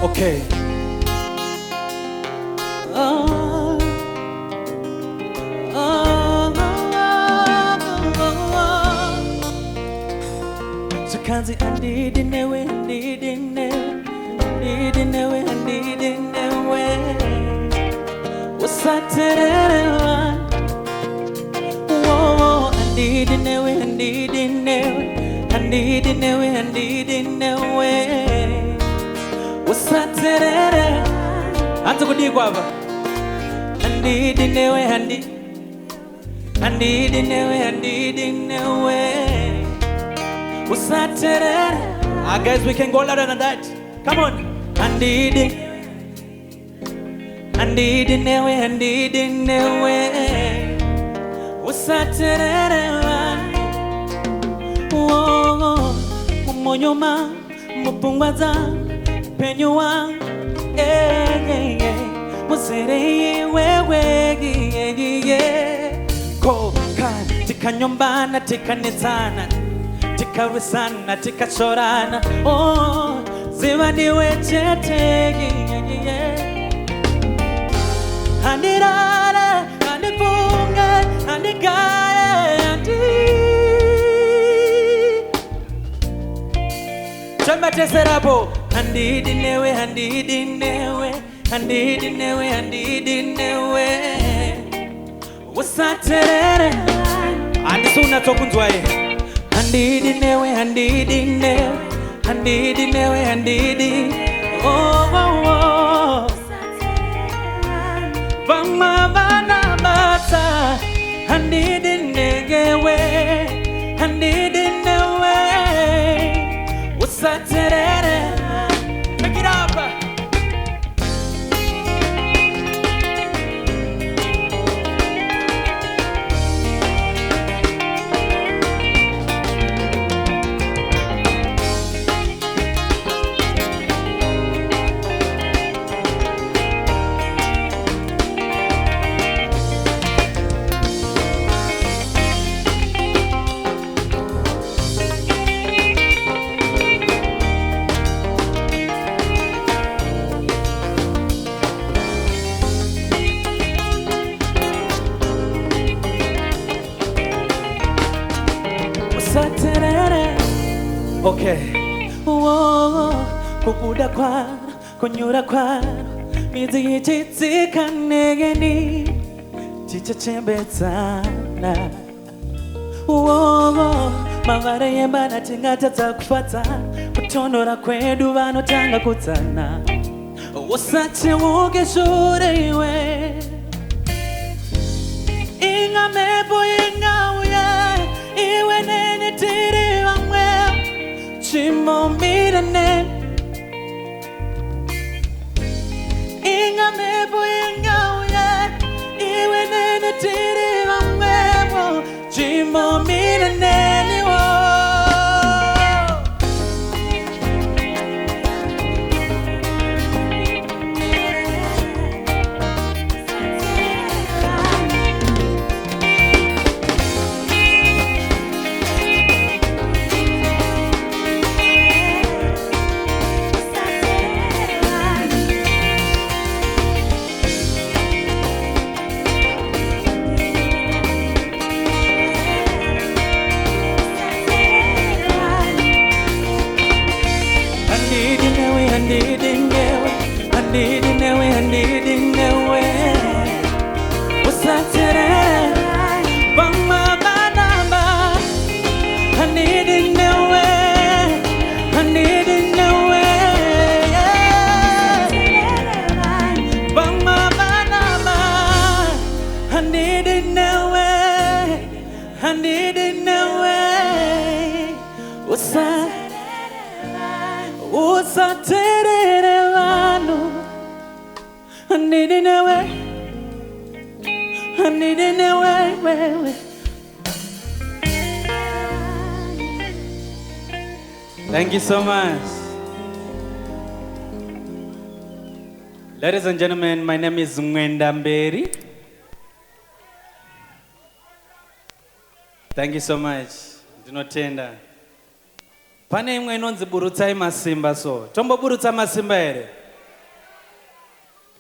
Okay. So can't see I need in the way, need in the way, need in the way. What's that today? Whoa, I need in the way, need in the way, I need in the way, need in the way. What's that today? I'm to go deep over. I need in the way, I need in the way, I need in the way. What's that today? Guys, we can go louder than that. Come on. I need in the way, I need in the way. What's that today? Whoa, Moyoma, Mupungwaza, Penyuang, Musere, Ko, Kan, Tikanyombana, Tikanitana, Tikarisana, Tikachorana, oh, Zivani Wechete, Handirara, Handipunga, Handigaya, Chamate Serabo, Handid in the way, handid in the way, handid in the way, handid in the way. What's that today? And the soon at Okunway. Handid in the way, handid in the way, handid in the way, handid in. Oh, oh, oh. Vama vana bata, handid in the way, handid in the way. What's that today? Pick it up. Okay. Whoa, kukuda kwa, kunyura kwa, mizi chitsi kanegeni, chicha chembetana. Whoa, mavare yembana tingata takufata, kutonora kwedu vano tanga kutana. Wasache woge shure iwe, inga mepo inga uya, iwe nene tiri wangwe. Chimo mirane Inga mebo inga uya Iwe nene tiri wa mebo Chimo mirane ni wo Thank you so much. Ladies and gentlemen, my name is Mwenda Mberi. Thank you so much. Ndinotenda. Pane imwe inonzi Burutsai Masimba so. Tomboburutsa Masimba ere.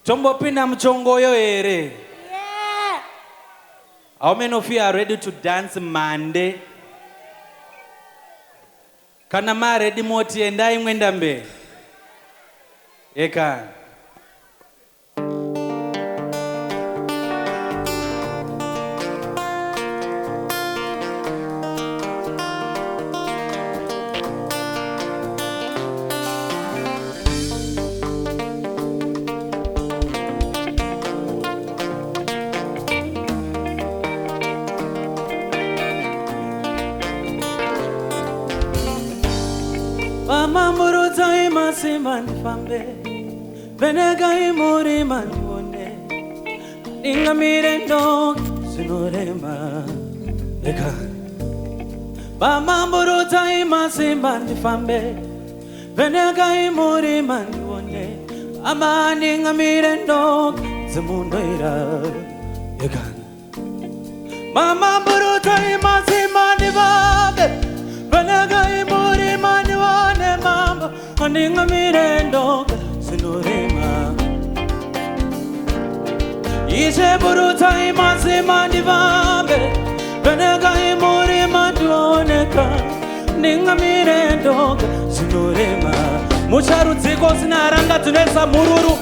Tombopinda mchongoyo ere. Yeah. How many of you are ready to dance Monday? Kana ma ready moti endai mwenda mbe. Eka. Mama muruta imasima nifambe Venega imuri manione Ninga mirendo sinorema Eka Mama muruta imasima nifambe Venega imuri manione Ama ninga mirendo simunoira Eka Mama muruta imasima nifambe Venega imuri manione mama Aninga mirendo sinorema Ise buruta imasima ndivambe Venega imuri manione Ninga mirendo sinorema Mucharu tsiko sinaranga tunesa mururu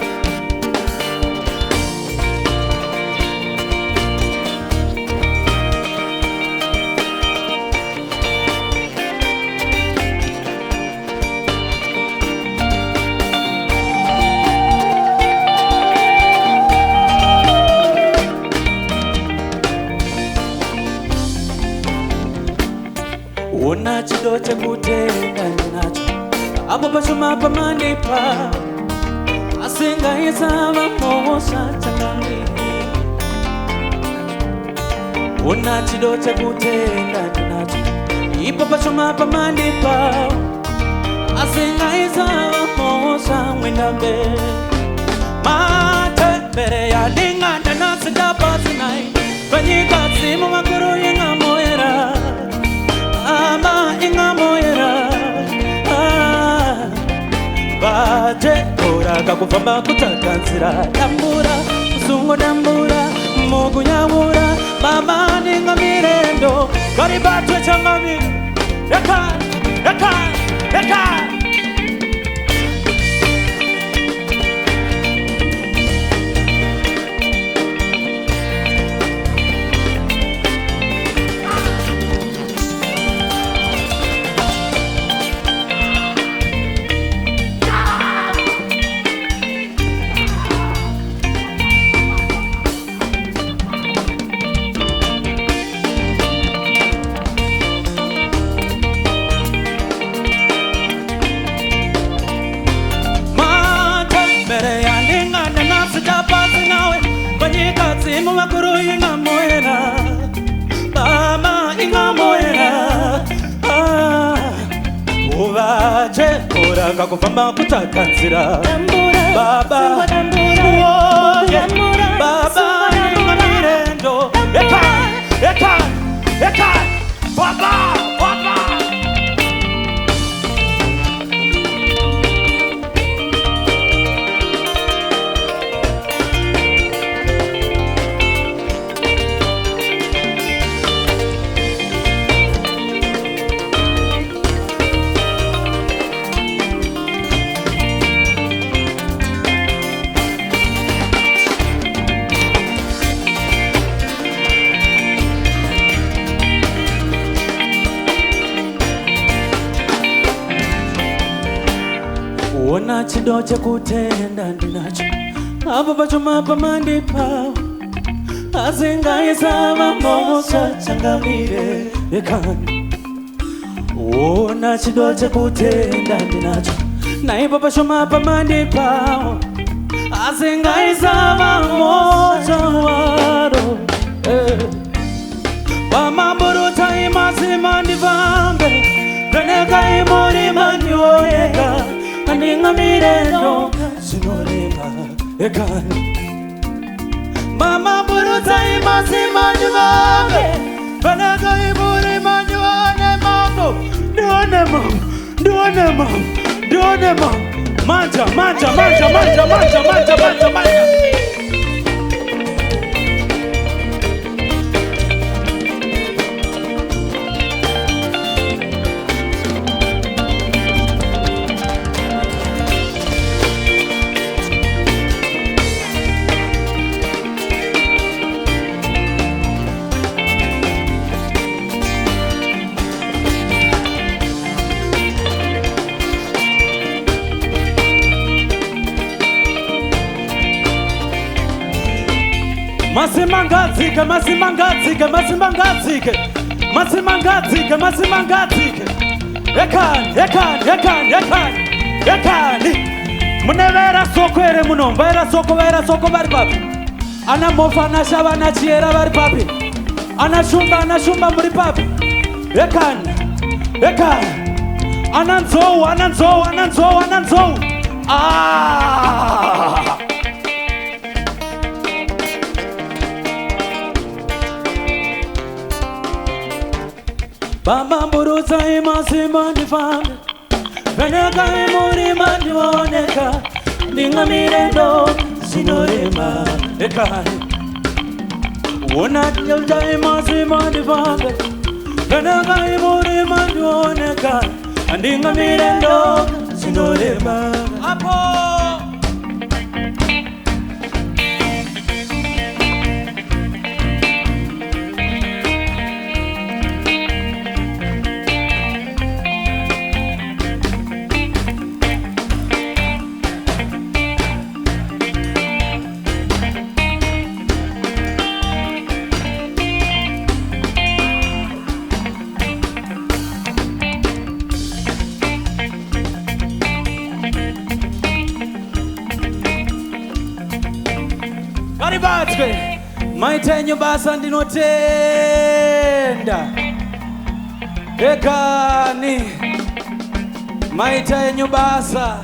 Una chido chakutenda ninacho Apo pashuma pamandipa Asinga isama mosa chakami Una chido chakutenda ninacho Ipo pashuma pamandipa Asinga isama mosa mwinambe Mate bere ya linga Nana sida pasinai Vanyika simu makuru yinga moera Ama inga moera Baje ora kakufamba kutakanzira Dambura, sungo dambura Mogu nyamura Mama ninga mirendo Garibatwe changami Yaka, yaka, yaka Simu makuru inga moera Mama inga moera Uvaje ora kakufamba kutakanzira Baba Baba inga mirendo Eka, eka, eka Baba, baba Una chido chakutenda ndinacho Apo pachuma pamandipa Asinga isama mosa changamire Ekani Una chido chakutenda ndinacho Naipo pachuma pamandipa Asinga isama mosa waro Pamamburuta imasima ndivambe Venega imuri manyoeka Aninga mirendo sinorema Ekani Mama buruta imasima ndivambe Venega imuri manyoane mambo Duone mambo, duone mambo, duone mambo Manja, manja, manja, manja, manja, manja Masimangatsike, masimangatsike, masimangatsike, masimangatsike, masimangatsike. Ekani. Munevera soko ere muno, vera soko vari papi. Ana mofa, ana shava, ana chiera vari papi. Ana shumba muri papi. Ekani. Ana nzou. Ah! Bamba mburuza imasima ndifambe Veneka imuri mandioneka Ninga mirendo sinorema Ekani Wona dilta imasima ndifambe Veneka imuri mandioneka Ninga mirendo sinorema Apo Karibatwe maite nyubasa ndinotenda Ekani maite nyubasa